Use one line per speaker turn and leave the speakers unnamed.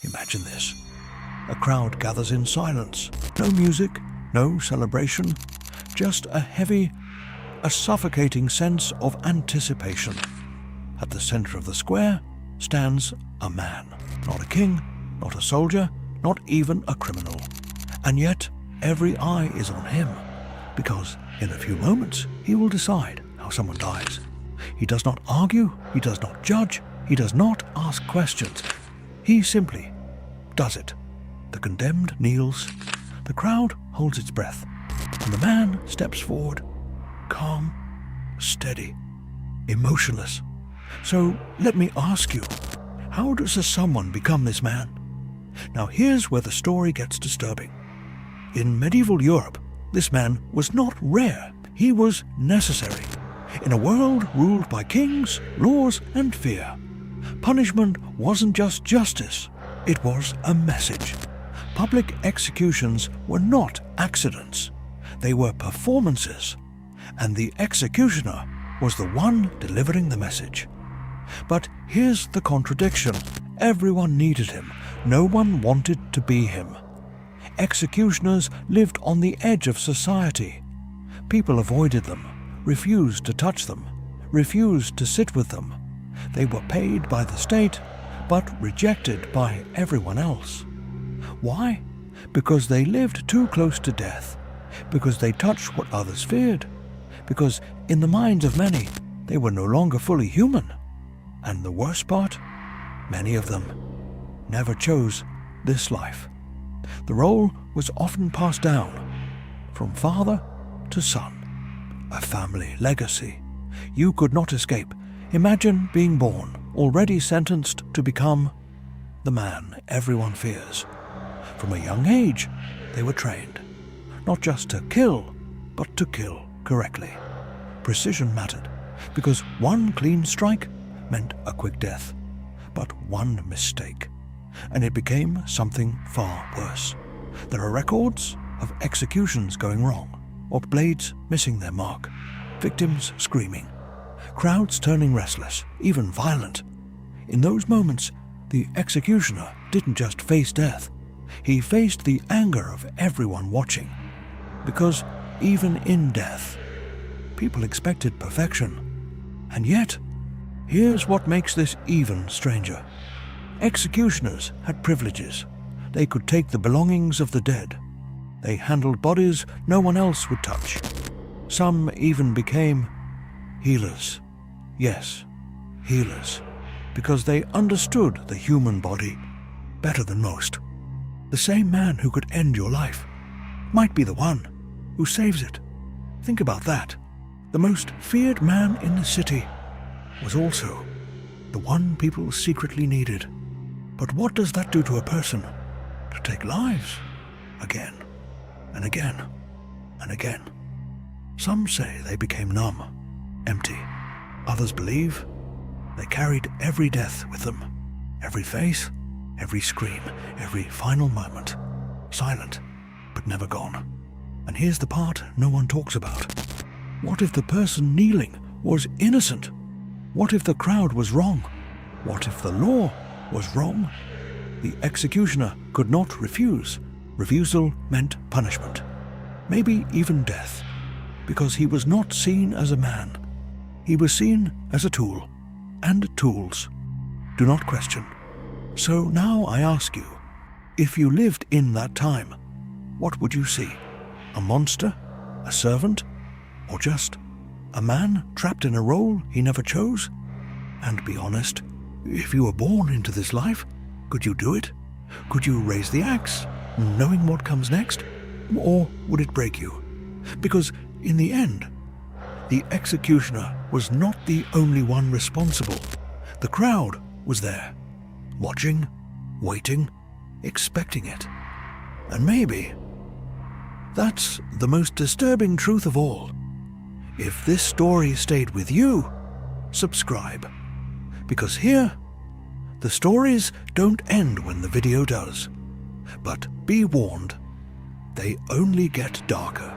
Imagine this. A crowd gathers in silence. No music, no celebration, just a suffocating sense of anticipation. At the center of the square stands a man. Not a king, not a soldier, not even a criminal. And yet, every eye is on him, because in a few moments he will decide how someone dies. He does not argue, he does not judge, he does not ask questions. He simply does it. The condemned kneels, the crowd holds its breath, and the man steps forward, calm, steady, emotionless. So let me ask you, how does a someone become this man? Now here's where the story gets disturbing. In medieval Europe, this man was not rare, he was necessary. In a world ruled by kings, laws, and fear, punishment wasn't just justice, it was a message. Public executions were not accidents, they were performances, and the executioner was the one delivering the message. But here's the contradiction. Everyone needed him, no one wanted to be him. Executioners lived on the edge of society. People avoided them, refused to touch them, refused to sit with them. They were paid by the state, but rejected by everyone else. Why? Because they lived too close to death, because they touched what others feared, because in the minds of many, they were no longer fully human. And the worst part, many of them never chose this life. The role was often passed down from father to son, a family legacy. You could not escape. Imagine being born, already sentenced to become the man everyone fears. From a young age, they were trained, not just to kill, but to kill correctly. Precision mattered, because one clean strike meant a quick death, but one mistake, and it became something far worse. There are records of executions going wrong, or blades missing their mark, victims screaming, crowds turning restless, even violent. In those moments, the executioner didn't just face death, he faced the anger of everyone watching. Because even in death, people expected perfection. And yet, here's what makes this even stranger. Executioners had privileges. They could take the belongings of the dead. They handled bodies no one else would touch. Some even became healers. Yes, healers. Because they understood the human body better than most. The same man who could end your life might be the one who saves it. Think about that. The most feared man in the city was also the one people secretly needed. But what does that do to a person? To take lives again and again and again. Some say they became numb, empty. Others believe they carried every death with them, every face, every scream, every final moment, silent but never gone. And here's the part no one talks about. What if the person kneeling was innocent? What if the crowd was wrong? What if the law was wrong? The executioner could not refuse. Refusal meant punishment, maybe even death, because he was not seen as a man. He was seen as a tool, and tools do not question. So now I ask you, if you lived in that time, what would you see? A monster? A servant? Or just a man trapped in a role he never chose? And be honest, if you were born into this life, could you do it? Could you raise the axe, knowing what comes next? Or would it break you? Because in the end, the executioner was not the only one responsible. The crowd was there, watching, waiting, expecting it. And maybe that's the most disturbing truth of all. If this story stayed with you, subscribe. Because here, the stories don't end when the video does. But be warned, they only get darker.